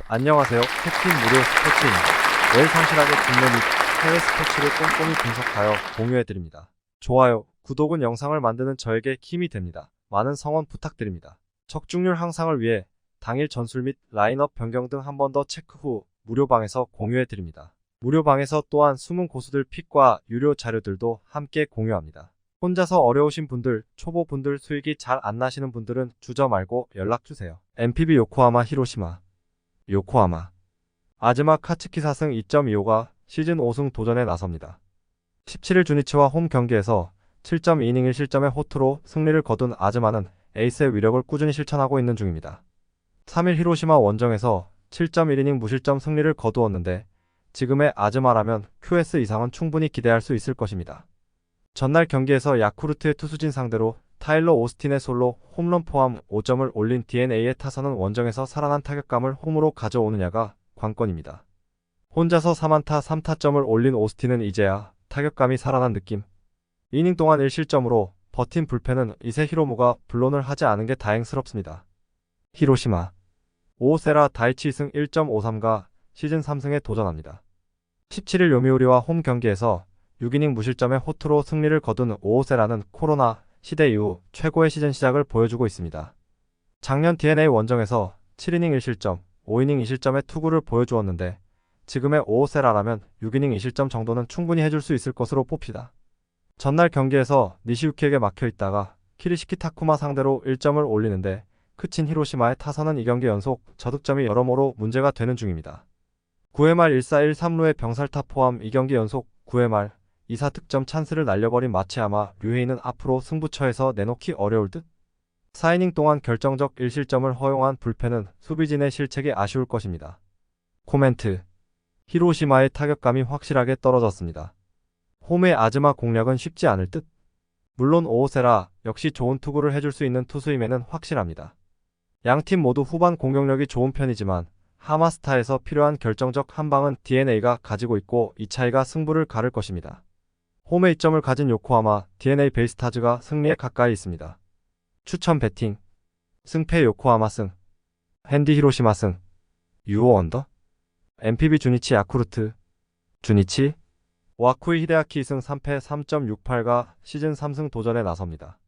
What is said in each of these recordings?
안녕하세요. 캡틴 무료 스포츠입니다. 매일 성실하게 국내 및 해외 스포츠를 꼼꼼히 분석하여 공유해드립니다. 좋아요, 구독은 영상을 만드는 저에게 힘이 됩니다. 많은 성원 부탁드립니다. 적중률 향상을 위해 당일 전술 및 라인업 변경 등 한 번 더 체크 후 무료방에서 공유해드립니다. 무료방에서 또한 숨은 고수들 픽과 유료 자료들도 함께 공유합니다. 혼자서 어려우신 분들, 초보분들 수익이 잘 안 나시는 분들은 주저 말고 연락주세요. MPB 요코하마 히로시마 요코하마 아즈마 카츠키 4승 2.25가 시즌 5승 도전에 나섭니다. 17일 주니치와 홈 경기에서 7.2이닝 1실점의 호투로 승리를 거둔 아즈마는 에이스의 위력을 꾸준히 실천하고 있는 중입니다. 3일 히로시마 원정에서 7.1이닝 무실점 승리를 거두었는데 지금의 아즈마라면 QS 이상은 충분히 기대할 수 있을 것입니다. 전날 경기에서 야쿠르트의 투수진 상대로 타일러 오스틴의 솔로 홈런 포함 5점을 올린 DeNA의 타선은 원정에서 살아난 타격감을 홈으로 가져오느냐가 관건입니다. 혼자서 3안타 3타점을 올린 오스틴은 이제야 타격감이 살아난 느낌. 이닝 동안 1실점으로 버틴 불펜은 이세 히로무가 불론을 하지 않은 게 다행스럽습니다. 히로시마 오오세라 다이치 2승 1.53가 시즌 3승에 도전합니다. 17일 요미우리와 홈 경기에서 6이닝 무실점의 호투로 승리를 거둔 오오세라는 코로나 시대 이후 최고의 시즌 시작을 보여주고 있습니다. 작년 DeNA 원정에서 7이닝 1실점, 5이닝 2실점의 투구를 보여주었는데 지금의 오오세라라면 6이닝 2실점 정도는 충분히 해줄 수 있을 것으로 뽑히다. 전날 경기에서 니시유키에게 막혀있다가 키리시키 타쿠마 상대로 1점을 올리는데 크친 히로시마의 타선은 이 경기 연속 저득점이 여러모로 문제가 되는 중입니다. 9회 말 1사 1삼루의 병살타 포함 이 경기 연속 9회 말 2사 득점 찬스를 날려버린 마츠야마 류헤이는 앞으로 승부처에서 내놓기 어려울 듯? 4이닝 동안 결정적 1실점을 허용한 불펜은 수비진의 실책이 아쉬울 것입니다. 코멘트 히로시마의 타격감이 확실하게 떨어졌습니다. 홈의 아즈마 공략은 쉽지 않을 듯? 물론 오오세라 역시 좋은 투구를 해줄 수 있는 투수임에는 확실합니다. 양팀 모두 후반 공격력이 좋은 편이지만 하마스타에서 필요한 결정적 한방은 DeNA가 가지고 있고 이 차이가 승부를 가를 것입니다. 홈에 2점을 가진 요코하마 DeNA 베이스타즈가 승리에 가까이 있습니다. 추천 배팅 승패 요코하마 승 핸디 히로시마 승 유오 언더 MPB 주니치 야쿠르트 주니치 와쿠이 히데아키 2승 3패 3.68가 시즌 3승 도전에 나섭니다.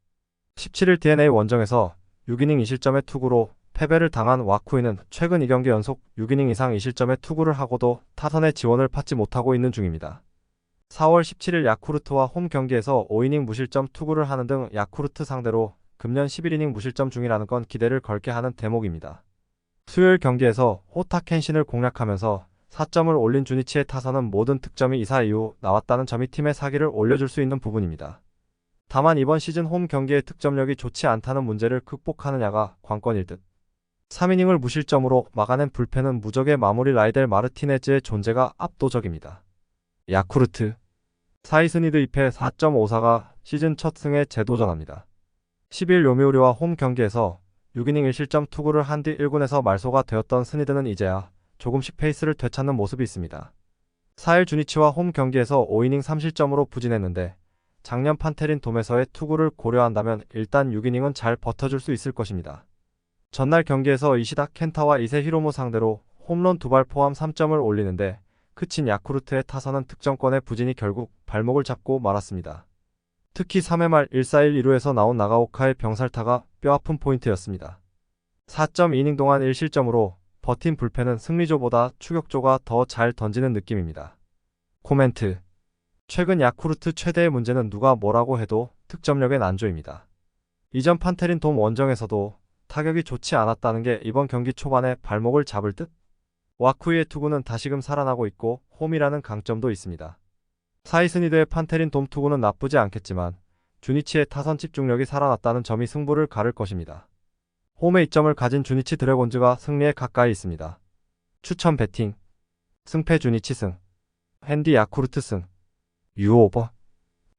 17일 DeNA 원정에서 6이닝 2실점의 투구로 패배를 당한 와쿠이는 최근 2경기 연속 6이닝 이상 2실점의 투구를 하고도 타선의 지원을 받지 못하고 있는 중입니다. 4월 17일 야쿠르트와 홈 경기에서 5이닝 무실점 투구를 하는 등 야쿠르트 상대로 금년 11이닝 무실점 중이라는 건 기대를 걸게 하는 대목입니다. 수요일 경기에서 호타 켄신을 공략하면서 4점을 올린 주니치의 타선은 모든 득점이 2사 이후 나왔다는 점이 팀의 사기를 올려줄 수 있는 부분입니다. 다만 이번 시즌 홈 경기의 득점력이 좋지 않다는 문제를 극복하느냐가 관건일 듯. 3이닝을 무실점으로 막아낸 불펜은 무적의 마무리 라이델 마르티네즈의 존재가 압도적입니다. 야쿠르트 4위스니드 2패 4.54가 시즌 첫 승에 재도전합니다. 10일 요미우리와 홈 경기에서 6이닝 1실점 투구를 한 뒤 1군에서 말소가 되었던 스니드는 이제야 조금씩 페이스를 되찾는 모습이 있습니다. 4일 주니치와 홈 경기에서 5이닝 3실점으로 부진했는데 작년 판테린 돔에서의 투구를 고려한다면 일단 6이닝은 잘 버텨줄 수 있을 것입니다. 전날 경기에서 이시다 켄타와 이세 히로무 상대로 홈런 2발 포함 3점을 올리는데 크친 야쿠르트의 타선은 득점권의 부진이 결국 발목을 잡고 말았습니다. 특히 3회 말 1사1 2루에서 나온 나가오카의 병살타가 뼈아픈 포인트였습니다. 4.2이닝 동안 1실점으로 버틴 불펜은 승리조보다 추격조가 더 잘 던지는 느낌입니다. 코멘트 최근 야쿠르트 최대의 문제는 누가 뭐라고 해도 득점력의 난조입니다. 이전 판테린 돔 원정에서도 타격이 좋지 않았다는 게 이번 경기 초반에 발목을 잡을 듯? 와쿠이의 투구는 다시금 살아나고 있고 홈이라는 강점도 있습니다. 사이스니드의 판테린 돔 투구는 나쁘지 않겠지만 주니치의 타선 집중력이 살아났다는 점이 승부를 가를 것입니다. 홈에 2점을 가진 주니치 드래곤즈가 승리에 가까이 있습니다. 추천 배팅 승패 주니치 승 핸디 야쿠르트 승 유오버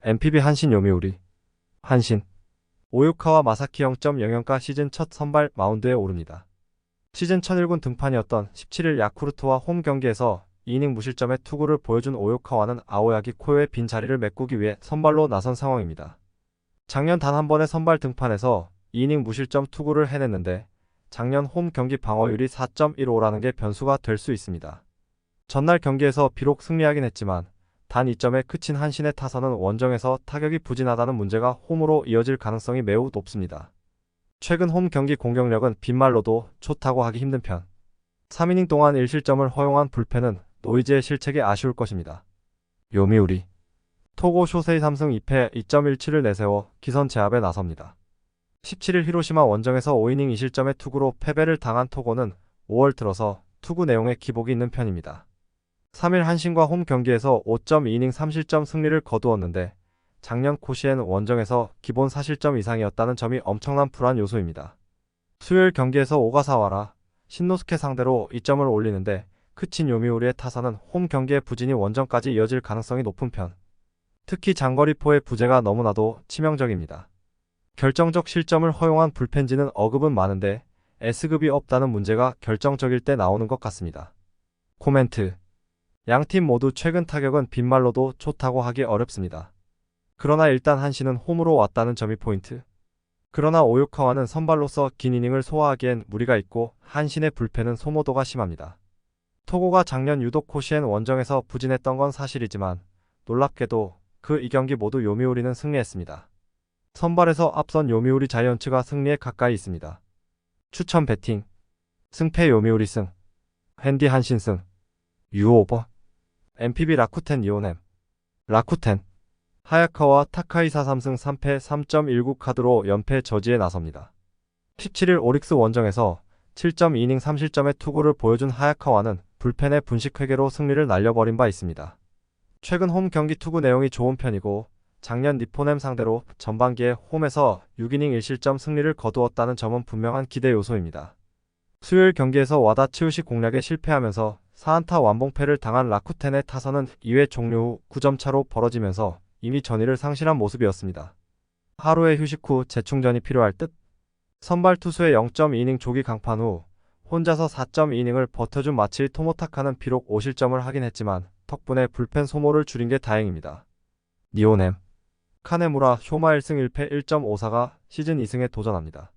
MPB 한신 요미우리 한신 오유카와 마사키 0.00가 시즌 첫 선발 마운드에 오릅니다. 시즌 첫 1군 등판이었던 17일 야쿠르트와 홈 경기에서 2이닝 무실점의 투구를 보여준 오요카와는 아오야기 코요의 빈 자리를 메꾸기 위해 선발로 나선 상황입니다. 작년 단 한 번의 선발 등판에서 2이닝 무실점 투구를 해냈는데 작년 홈 경기 방어율이 4.15라는 게 변수가 될 수 있습니다. 전날 경기에서 비록 승리하긴 했지만 단 2점에 그친 한신의 타선은 원정에서 타격이 부진하다는 문제가 홈으로 이어질 가능성이 매우 높습니다. 최근 홈 경기 공격력은 빈말로도 좋다고 하기 힘든 편. 3이닝 동안 1실점을 허용한 불펜은 노이즈의 실책이 아쉬울 것입니다. 요미우리 토고 쇼세이 3승 2패 2.17을 내세워 기선 제압에 나섭니다. 17일 히로시마 원정에서 5이닝 2실점의 투구로 패배를 당한 토고는 5월 들어서 투구 내용에 기복이 있는 편입니다. 3일 한신과 홈 경기에서 5.2이닝 3실점 승리를 거두었는데 작년 코시엔 원정에서 기본 4실점 이상이었다는 점이 엄청난 불안 요소입니다. 수요일 경기에서 오가사와라 신노스케 상대로 2점을 올리는데 그친 요미우리의 타선은 홈 경기의 부진이 원정까지 이어질 가능성이 높은 편. 특히 장거리포의 부재가 너무나도 치명적입니다. 결정적 실점을 허용한 불펜진은 어급은 많은데 S급이 없다는 문제가 결정적일 때 나오는 것 같습니다. 코멘트. 양팀 모두 최근 타격은 빈말로도 좋다고 하기 어렵습니다. 그러나 일단 한신은 홈으로 왔다는 점이 포인트. 그러나 오요카와는 선발로서 긴 이닝을 소화하기엔 무리가 있고 한신의 불펜은 소모도가 심합니다. 토고가 작년 유독 코시엔 원정에서 부진했던 건 사실이지만 놀랍게도 그 2경기 모두 요미우리는 승리했습니다. 선발에서 앞선 요미우리 자이언츠가 승리에 가까이 있습니다. 추천 배팅. 승패 요미우리 승. 핸디 한신 승. 유오버. MPB 라쿠텐 니오넴. 라쿠텐. 하야카와 타카이사 3승 3패 3.19 카드로 연패 저지에 나섭니다. 17일 오릭스 원정에서 7.2이닝 3실점의 투구를 보여준 하야카와는 불펜의 분식 회계로 승리를 날려버린 바 있습니다. 최근 홈 경기 투구 내용이 좋은 편이고 작년 니포넴 상대로 전반기에 홈에서 6이닝 1실점 승리를 거두었다는 점은 분명한 기대 요소입니다. 수요일 경기에서 와다치우시 공략에 실패하면서 4안타 완봉패를 당한 라쿠텐의 타선은 2회 종료 후 9점 차로 벌어지면서 이미 전의를 상실한 모습이었습니다. 하루의 휴식 후 재충전이 필요할 듯? 선발 투수의 0.2이닝 조기 강판 후 혼자서 4.2이닝을 버텨준 마치리 토모타카는 비록 5실점을 하긴 했지만 덕분에 불펜 소모를 줄인 게 다행입니다. 니오넴. 카네무라 쇼마 1승 1패 1.54가 시즌 2승에 도전합니다.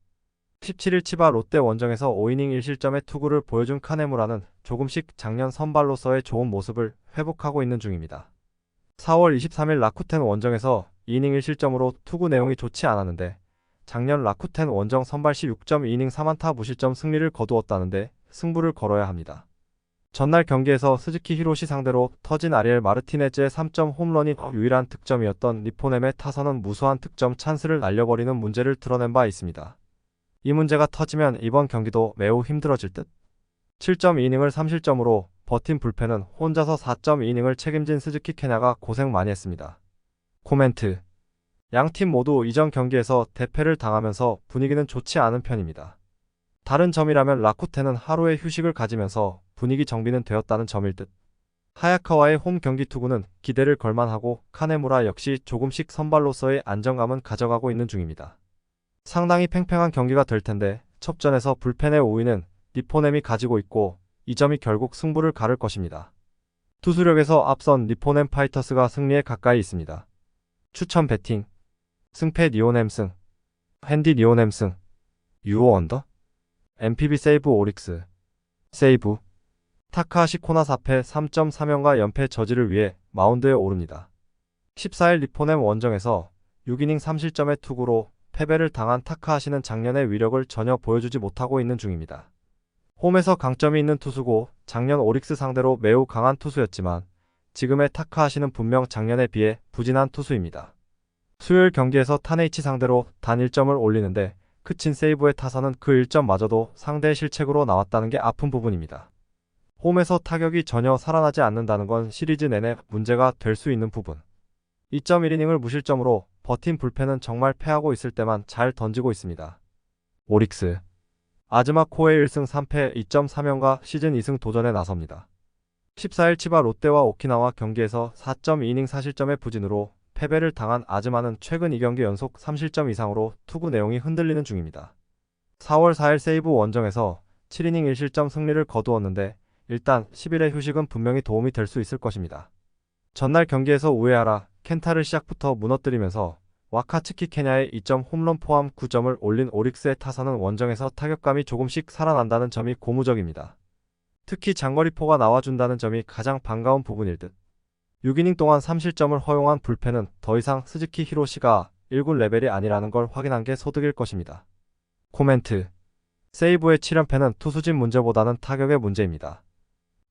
17일 치바 롯데 원정에서 5이닝 1실점의 투구를 보여준 카네무라는 조금씩 작년 선발로서의 좋은 모습을 회복하고 있는 중입니다. 4월 23일 라쿠텐 원정에서 2이닝 1실점으로 투구 내용이 좋지 않았는데 작년 라쿠텐 원정 선발 시 6.2이닝 3안타 무실점 승리를 거두었다는데 승부를 걸어야 합니다. 전날 경기에서 스즈키 히로시 상대로 터진 아리엘 마르티네즈의 3점 홈런이 유일한 득점이었던 니포넴의 타선은 무수한 득점 찬스를 날려버리는 문제를 드러낸 바 있습니다. 이 문제가 터지면 이번 경기도 매우 힘들어질 듯? 7.2이닝을 3실점으로 버틴 불펜은 혼자서 4.2이닝을 책임진 스즈키 케냐가 고생 많이 했습니다. 코멘트. 양팀 모두 이전 경기에서 대패를 당하면서 분위기는 좋지 않은 편입니다. 다른 점이라면 라쿠텐은 하루의 휴식을 가지면서 분위기 정비는 되었다는 점일 듯. 하야카와의 홈 경기 투구는 기대를 걸만하고 카네무라 역시 조금씩 선발로서의 안정감은 가져가고 있는 중입니다. 상당히 팽팽한 경기가 될 텐데 첩전에서 불펜의 우위는 니포넴이 가지고 있고 이 점이 결국 승부를 가를 것입니다. 투수력에서 앞선 니포넴 파이터스가 승리에 가까이 있습니다. 추천 배팅. 승패 니오넴 승. 핸디 니오넴 승. 유오 언더. MPB 세이브 오릭스. 세이브. 타카하시 코나 4패 3.3연과 연패 저지를 위해 마운드에 오릅니다. 14일 니포넴 원정에서 6이닝 3실점의 투구로 패배를 당한 타카하시는 작년의 위력을 전혀 보여주지 못하고 있는 중입니다. 홈에서 강점이 있는 투수고 작년 오릭스 상대로 매우 강한 투수였지만 지금의 타카하시는 분명 작년에 비해 부진한 투수입니다. 수요일 경기에서 타네이치 상대로 단 1점을 올리는데 그친 세이브의 타선은 그 1점마저도 상대의 실책으로 나왔다는 게 아픈 부분입니다. 홈에서 타격이 전혀 살아나지 않는다는 건 시리즈 내내 문제가 될 수 있는 부분. 2.1이닝을 무실점으로 버틴 불펜은 정말 패하고 있을 때만 잘 던지고 있습니다. 오릭스. 아즈마 코의 1승 3패 2.3연과 시즌 2승 도전에 나섭니다. 14일 치바 롯데와 오키나와 경기에서 4.2이닝 4실점의 부진으로 패배를 당한 아즈마는 최근 2경기 연속 3실점 이상으로 투구 내용이 흔들리는 중입니다. 4월 4일 세이브 원정에서 7이닝 1실점 승리를 거두었는데 일단 10일의 휴식은 분명히 도움이 될 수 있을 것입니다. 전날 경기에서 우에하라 켄타를 시작부터 무너뜨리면서 와카츠키 케냐의 2점 홈런 포함 9점을 올린 오릭스의 타선은 원정에서 타격감이 조금씩 살아난다는 점이 고무적입니다. 특히 장거리포가 나와준다는 점이 가장 반가운 부분일 듯. 6이닝 동안 3실점을 허용한 불펜은 더 이상 스즈키 히로시가 1군 레벨이 아니라는 걸 확인한 게 소득일 것입니다. 코멘트. 세이브의 7연패는 투수진 문제보다는 타격의 문제입니다.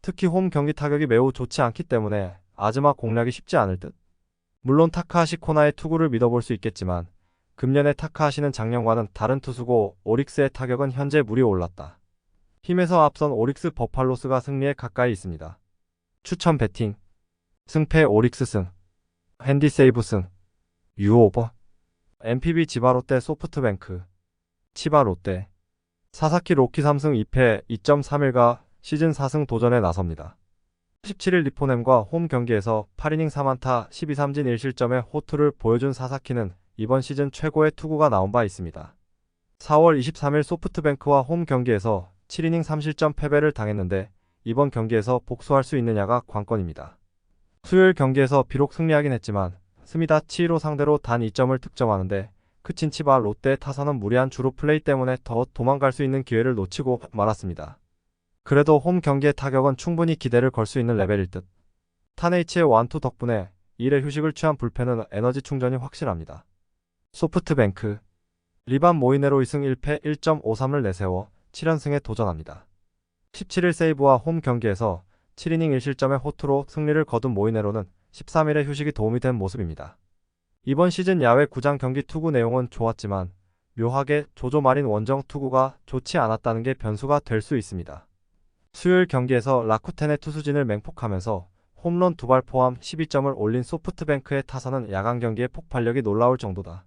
특히 홈 경기 타격이 매우 좋지 않기 때문에 아즈마 공략이 쉽지 않을 듯. 물론 타카하시 코나의 투구를 믿어볼 수 있겠지만 금년의 타카하시는 작년과는 다른 투수고 오릭스의 타격은 현재 물이 올랐다. 힘에서 앞선 오릭스 버팔로스가 승리에 가까이 있습니다. 추천 배팅. 승패 오릭스 승. 핸디 세이브 승. 유오버. MPB 지바 롯데 소프트뱅크. 치바 롯데. 사사키 로키 3승 2패 2.31가 시즌 4승 도전에 나섭니다. 17일 리포넴과 홈 경기에서 8이닝 4안타 12삼진 1실점의 호투를 보여준 사사키는 이번 시즌 최고의 투구가 나온 바 있습니다. 4월 23일 소프트뱅크와 홈 경기에서 7이닝 3실점 패배를 당했는데 이번 경기에서 복수할 수 있느냐가 관건입니다. 수요일 경기에서 비록 승리하긴 했지만 스미다 치히로 상대로 단 2점을 득점하는데 크친 치바 롯데의 타선은 무리한 주루 플레이 때문에 더 도망갈 수 있는 기회를 놓치고 말았습니다. 그래도 홈 경기의 타격은 충분히 기대를 걸 수 있는 레벨일 듯. 타네이치의 완투 덕분에 1회 휴식을 취한 불펜은 에너지 충전이 확실합니다. 소프트뱅크. 리반 모이네로 2승 1패 1.53을 내세워 7연승에 도전합니다. 17일 세이브와 홈 경기에서 7이닝 1실점의 호투로 승리를 거둔 모이네로는 13일의 휴식이 도움이 된 모습입니다. 이번 시즌 야외 구장 경기 투구 내용은 좋았지만 묘하게 조조마린 원정 투구가 좋지 않았다는 게 변수가 될 수 있습니다. 수요일 경기에서 라쿠텐의 투수진을 맹폭하면서 홈런 2발 포함 12점을 올린 소프트뱅크의 타선은 야간 경기의 폭발력이 놀라울 정도다.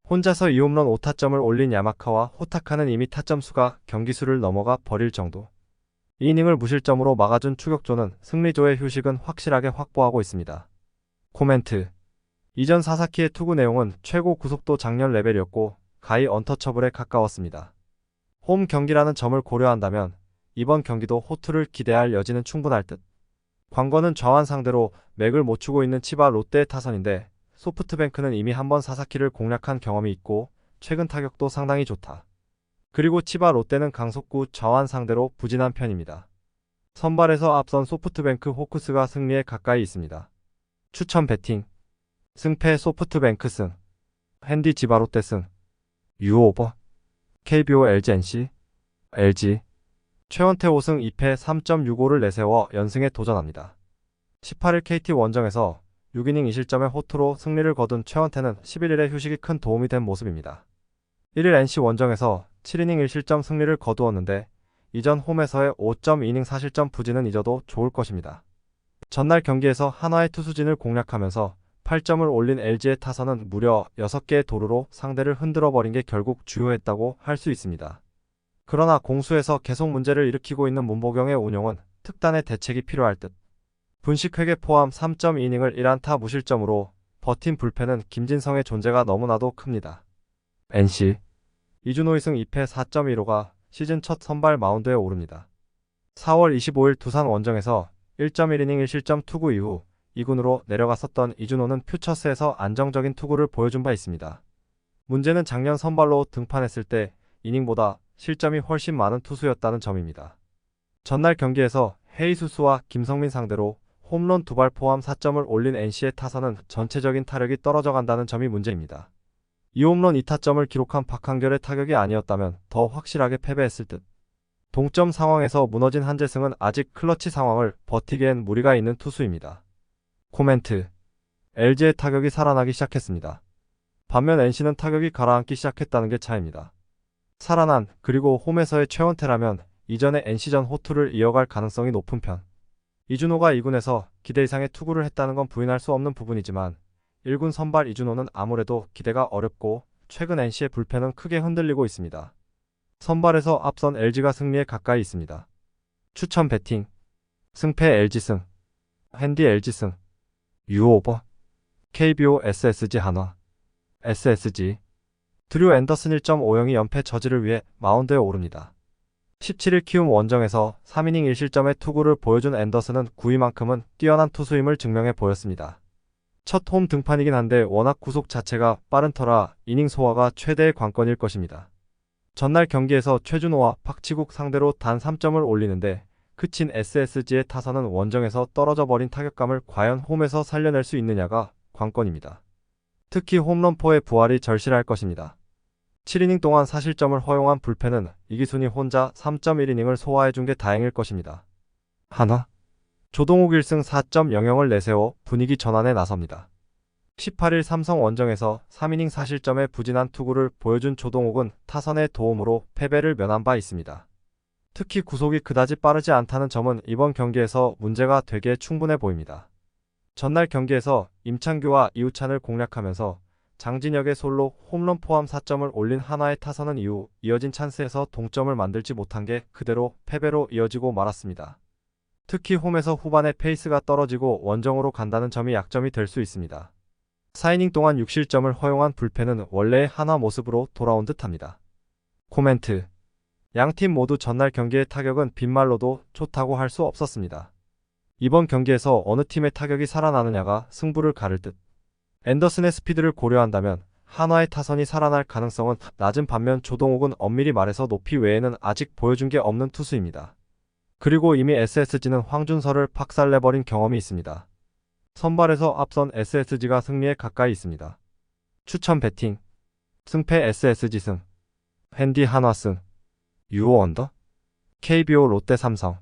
혼자서 2홈런 5타점을 올린 야마카와 호타카는 이미 타점 수가 경기수를 넘어가 버릴 정도. 2이닝을 무실점으로 막아준 추격조는 승리조의 휴식은 확실하게 확보하고 있습니다. 코멘트. 이전 사사키의 투구 내용은 최고 구속도 작년 레벨이었고 가히 언터처블에 가까웠습니다. 홈 경기라는 점을 고려한다면 이번 경기도 호투를 기대할 여지는 충분할 듯. 관건은 좌완 상대로 맥을 못 추고 있는 치바 롯데의 타선인데 소프트뱅크는 이미 한번 사사키를 공략한 경험이 있고 최근 타격도 상당히 좋다. 그리고 치바 롯데는 강속구 좌완 상대로 부진한 편입니다. 선발에서 앞선 소프트뱅크 호크스가 승리에 가까이 있습니다. 추천 배팅. 승패 소프트뱅크 승. 핸디 지바 롯데 승. 유오버. KBO LG NC. LG. 최원태 5승 2패 3.65를 내세워 연승에 도전합니다. 18일 KT 원정에서 6이닝 2실점의 호투로 승리를 거둔 최원태는 11일의 휴식이 큰 도움이 된 모습입니다. 1일 NC 원정에서 7이닝 1실점 승리를 거두었는데 이전 홈에서의 5.2이닝 4실점 부진은 잊어도 좋을 것입니다. 전날 경기에서 한화의 투수진을 공략하면서 8점을 올린 LG의 타선은 무려 6개의 도루로 상대를 흔들어버린 게 결국 주요했다고 할 수 있습니다. 그러나 공수에서 계속 문제를 일으키고 있는 문보경의 운용은 특단의 대책이 필요할 듯. 분식회계 포함 3.2이닝을 1안타 무실점으로 버틴 불펜은 김진성의 존재가 너무나도 큽니다. NC. 이준호 2승 2패 4.15가 시즌 첫 선발 마운드에 오릅니다. 4월 25일 두산 원정에서 1.1이닝 1실점 투구 이후 2군으로 내려갔었던 이준호는 퓨처스에서 안정적인 투구를 보여준 바 있습니다. 문제는 작년 선발로 등판했을 때 이닝보다 실점이 훨씬 많은 투수였다는 점입니다. 전날 경기에서 헤이수스와 김성민 상대로 홈런 2발 포함 4점을 올린 NC의 타선은 전체적인 타력이 떨어져 간다는 점이 문제입니다. 2홈런 2타점을 기록한 박한결의 타격이 아니었다면 더 확실하게 패배했을 듯. 동점 상황에서 무너진 한재승은 아직 클러치 상황을 버티기엔 무리가 있는 투수입니다. 코멘트. LG의 타격이 살아나기 시작했습니다. 반면 NC는 타격이 가라앉기 시작했다는 게 차이입니다. 살아난 그리고 홈에서의 최원태라면 이전의 NC전 호투를 이어갈 가능성이 높은 편. 이준호가 2군에서 기대 이상의 투구를 했다는 건 부인할 수 없는 부분이지만 1군 선발 이준호는 아무래도 기대가 어렵고 최근 NC의 불펜은 크게 흔들리고 있습니다. 선발에서 앞선 LG가 승리에 가까이 있습니다. 추천 배팅. 승패 LG 승. 핸디 LG 승. 유오버. KBO SSG 한화. SSG. 드류 앤더슨 1.50이 연패 저지를 위해 마운드에 오릅니다. 17일 키움 원정에서 3이닝 1실점의 투구를 보여준 앤더슨은 9위만큼은 뛰어난 투수임을 증명해 보였습니다. 첫 홈 등판이긴 한데 워낙 구속 자체가 빠른 터라 이닝 소화가 최대의 관건일 것입니다. 전날 경기에서 최준호와 박치국 상대로 단 3점을 올리는데 그친 SSG의 타선은 원정에서 떨어져 버린 타격감을 과연 홈에서 살려낼 수 있느냐가 관건입니다. 특히 홈런포의 부활이 절실할 것입니다. 7이닝 동안 4실점을 허용한 불펜은 이기순이 혼자 3.1이닝을 소화해준 게 다행일 것입니다. 하나, 조동욱 1승 4.00을 내세워 분위기 전환에 나섭니다. 18일 삼성 원정에서 3이닝 4실점의 부진한 투구를 보여준 조동욱은 타선의 도움으로 패배를 면한 바 있습니다. 특히 구속이 그다지 빠르지 않다는 점은 이번 경기에서 문제가 되기에 충분해 보입니다. 전날 경기에서 임창규와 이우찬을 공략하면서 장진혁의 솔로 홈런 포함 4점을 올린 한화의 타선은 이후 이어진 찬스에서 동점을 만들지 못한 게 그대로 패배로 이어지고 말았습니다. 특히 홈에서 후반에 페이스가 떨어지고 원정으로 간다는 점이 약점이 될 수 있습니다. 4이닝 동안 6실점을 허용한 불펜은 원래의 한화 모습으로 돌아온 듯합니다. 코멘트. 양팀 모두 전날 경기의 타격은 빈말로도 좋다고 할 수 없었습니다. 이번 경기에서 어느 팀의 타격이 살아나느냐가 승부를 가를 듯. 앤더슨의 스피드를 고려한다면 한화의 타선이 살아날 가능성은 낮은 반면 조동욱은 엄밀히 말해서 높이 외에는 아직 보여준 게 없는 투수입니다. 그리고 이미 SSG는 황준서를 박살내버린 경험이 있습니다. 선발에서 앞선 SSG가 승리에 가까이 있습니다. 추천 배팅. 승패 SSG 승. 핸디 한화 승. 유호 언더. KBO 롯데 삼성.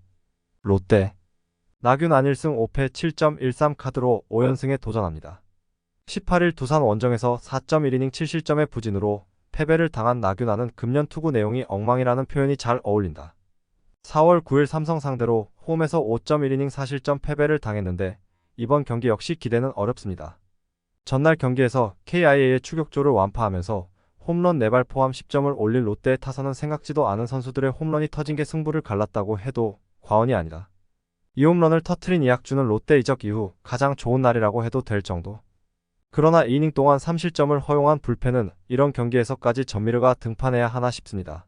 롯데. 나균 안 1승 5패 7.13 카드로 5연승에 도전합니다. 18일 두산 원정에서 4.1이닝 7실점의 부진으로 패배를 당한 나균안은 금년 투구 내용이 엉망이라는 표현이 잘 어울린다. 4월 9일 삼성 상대로 홈에서 5.1이닝 4실점 패배를 당했는데 이번 경기 역시 기대는 어렵습니다. 전날 경기에서 KIA의 추격조를 완파하면서 홈런 4발 포함 10점을 올린 롯데의 타선은 생각지도 않은 선수들의 홈런이 터진 게 승부를 갈랐다고 해도 과언이 아니다. 이 홈런을 터트린 이학주는 롯데 이적 이후 가장 좋은 날이라고 해도 될 정도. 그러나 2이닝 동안 3실점을 허용한 불펜은 이런 경기에서까지 전미르가 등판해야 하나 싶습니다.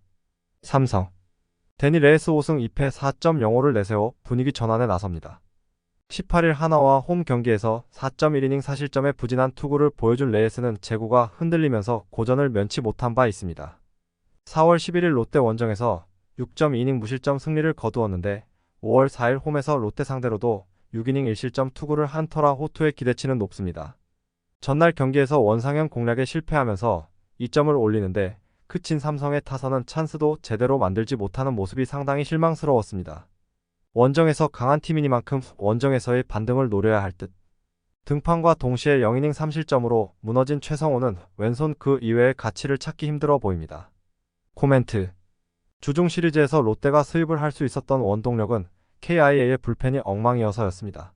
삼성. 데니 레이스 5승 2패 4.05를 내세워 분위기 전환에 나섭니다. 18일 하나와 홈 경기에서 4.1이닝 4실점의 부진한 투구를 보여준 레이스는 제구가 흔들리면서 고전을 면치 못한 바 있습니다. 4월 11일 롯데 원정에서 6.2이닝 무실점 승리를 거두었는데 5월 4일 홈에서 롯데 상대로도 6이닝 1실점 투구를 한 터라 호투의 기대치는 높습니다. 전날 경기에서 원상현 공략에 실패하면서 2점을 올리는데 그친 삼성의 타선은 찬스도 제대로 만들지 못하는 모습이 상당히 실망스러웠습니다. 원정에서 강한 팀이니만큼 원정에서의 반등을 노려야 할 듯. 등판과 동시에 0이닝 3실점으로 무너진 최성호는 왼손 그 이외의 가치를 찾기 힘들어 보입니다. 코멘트. 주중 시리즈에서 롯데가 수입을 할 수 있었던 원동력은 KIA의 불펜이 엉망이어서였습니다.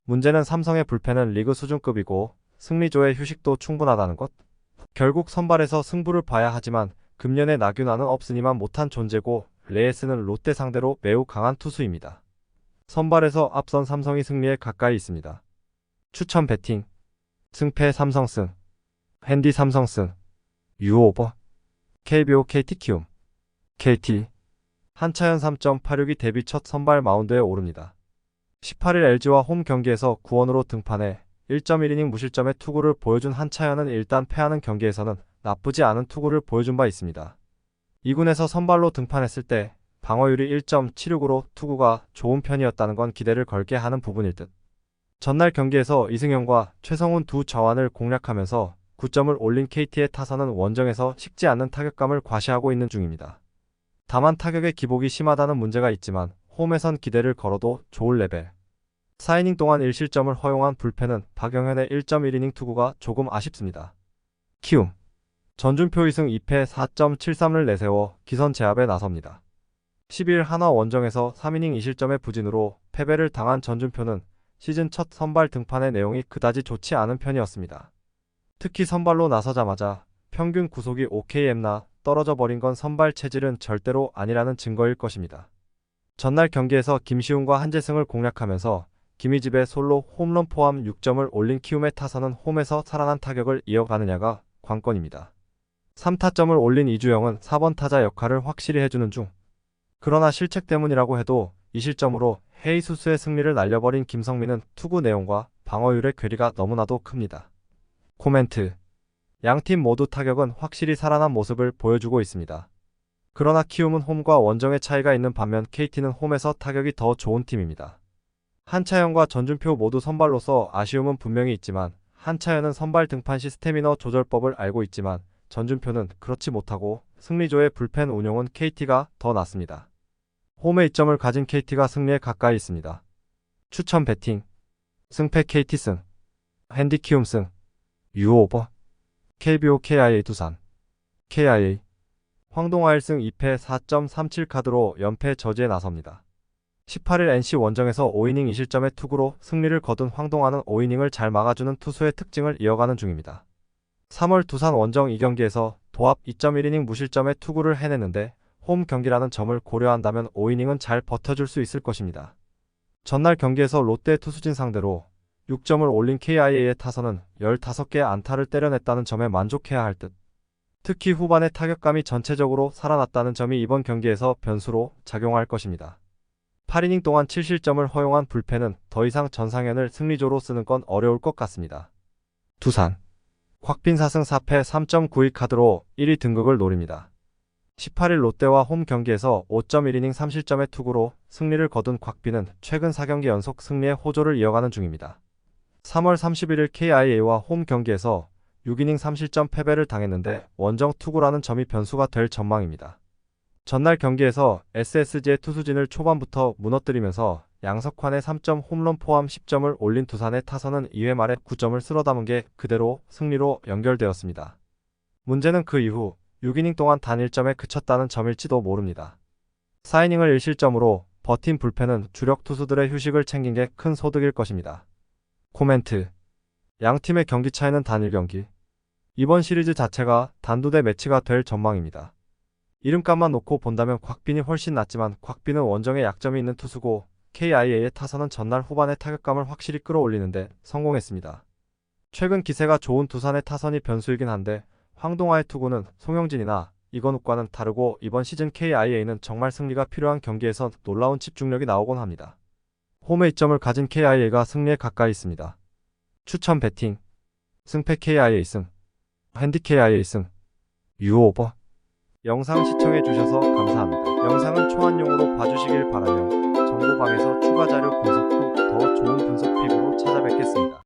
문제는 삼성의 불펜은 리그 수준급이고 승리조의 휴식도 충분하다는 것. 결국 선발에서 승부를 봐야 하지만 금년에 나균아는 없으니만 못한 존재고 레이스는 롯데 상대로 매우 강한 투수입니다. 선발에서 앞선 삼성이 승리에 가까이 있습니다. 추천 배팅. 승패 삼성승. 핸디 삼성승. 유오버. KBO KT 키움. KT. 한차연 3.86이 데뷔 첫 선발 마운드에 오릅니다. 18일 LG와 홈 경기에서 구원으로 등판해 1.1이닝 무실점의 투구를 보여준 한차연은 일단 패하는 경기에서는 나쁘지 않은 투구를 보여준 바 있습니다. 2군에서 선발로 등판했을 때 방어율이 1.76으로 투구가 좋은 편이었다는 건 기대를 걸게 하는 부분일 듯. 전날 경기에서 이승현과 최성훈 두 좌완을 공략하면서 9점을 올린 KT의 타선은 원정에서 식지 않는 타격감을 과시하고 있는 중입니다. 다만 타격의 기복이 심하다는 문제가 있지만 홈에선 기대를 걸어도 좋을 레벨. 4이닝 동안 1실점을 허용한 불펜은 박영현의 1.1이닝 투구가 조금 아쉽습니다. 키움. 전준표 2승 2패 4.73을 내세워 기선 제압에 나섭니다. 12일 한화 원정에서 3이닝 2실점의 부진으로 패배를 당한 전준표는 시즌 첫 선발 등판의 내용이 그다지 좋지 않은 편이었습니다. 특히 선발로 나서자마자 평균 구속이 OKM나 떨어져 버린 건 선발 체질은 절대로 아니라는 증거일 것입니다. 전날 경기에서 김시훈과 한재승을 공략하면서 김희집의 솔로 홈런 포함 6점을 올린 키움의 타선은 홈에서 살아난 타격을 이어가느냐가 관건입니다. 3타점을 올린 이주영은 4번 타자 역할을 확실히 해주는 중. 그러나 실책 때문이라고 해도 이 실점으로 헤이수스의 승리를 날려버린 김성민은 투구 내용과 방어율의 괴리가 너무나도 큽니다. 코멘트. 양팀 모두 타격은 확실히 살아난 모습을 보여주고 있습니다. 그러나 키움은 홈과 원정의 차이가 있는 반면 KT는 홈에서 타격이 더 좋은 팀입니다. 한차현과 전준표 모두 선발로서 아쉬움은 분명히 있지만 한차현은 선발 등판 시 스태미너 조절법을 알고 있지만 전준표는 그렇지 못하고 승리조의 불펜 운용은 KT가 더 낫습니다. 홈에 이점을 가진 KT가 승리에 가까이 있습니다. 추천 배팅. 승패 KT 승. 핸디 키움 승. 유오버. KBO KIA 두산. KIA. 황동아 1승 2패 4.37 카드로 연패 저지에 나섭니다. 18일 NC 원정에서 5이닝 2실점의 투구로 승리를 거둔 황동아는 5이닝을 잘 막아주는 투수의 특징을 이어가는 중입니다. 3월 두산 원정 2경기에서 도합 2.1이닝 무실점의 투구를 해내는데 홈 경기라는 점을 고려한다면 5이닝은 잘 버텨줄 수 있을 것입니다. 전날 경기에서 롯데 투수진 상대로 6점을 올린 KIA의 타선은 15개의 안타를 때려냈다는 점에 만족해야 할 듯. 특히 후반의 타격감이 전체적으로 살아났다는 점이 이번 경기에서 변수로 작용할 것입니다. 8이닝 동안 7실점을 허용한 불펜은 더 이상 전상현을 승리조로 쓰는 건 어려울 것 같습니다. 두산. 곽빈 4승 4패 3.91 카드로 1위 등극을 노립니다. 18일 롯데와 홈 경기에서 5.1이닝 3실점의 투구로 승리를 거둔 곽빈은 최근 4경기 연속 승리의 호조를 이어가는 중입니다. 3월 31일 KIA와 홈 경기에서 6이닝 3실점 패배를 당했는데 원정 투구라는 점이 변수가 될 전망입니다. 전날 경기에서 SSG의 투수진을 초반부터 무너뜨리면서 양석환의 3점 홈런 포함 10점을 올린 두산의 타선은 2회 말에 9점을 쓸어담은 게 그대로 승리로 연결되었습니다. 문제는 그 이후 6이닝 동안 단 1점에 그쳤다는 점일지도 모릅니다. 4이닝을 1실점으로 버틴 불펜은 주력 투수들의 휴식을 챙긴 게 큰 소득일 것입니다. 코멘트. 양팀의 경기 차이는 단 1경기. 이번 시리즈 자체가 단두대 매치가 될 전망입니다. 이름값만 놓고 본다면 곽빈이 훨씬 낫지만 곽빈은 원정에 약점이 있는 투수고 KIA의 타선은 전날 후반의 타격감을 확실히 끌어올리는데 성공했습니다. 최근 기세가 좋은 두산의 타선이 변수이긴 한데 황동아의 투구는 송영진이나 이건욱과는 다르고 이번 시즌 KIA는 정말 승리가 필요한 경기에선 놀라운 집중력이 나오곤 합니다. 홈에 이점을 가진 KIA가 승리에 가까이 있습니다. 추천 배팅. 승패 KIA 승. 핸디 KIA 승. 유오버. 영상 시청해주셔서 감사합니다. 영상은 초안용으로 봐주시길 바라며 정보방에서 추가 자료 분석 후 더 좋은 분석 팁으로 찾아뵙겠습니다.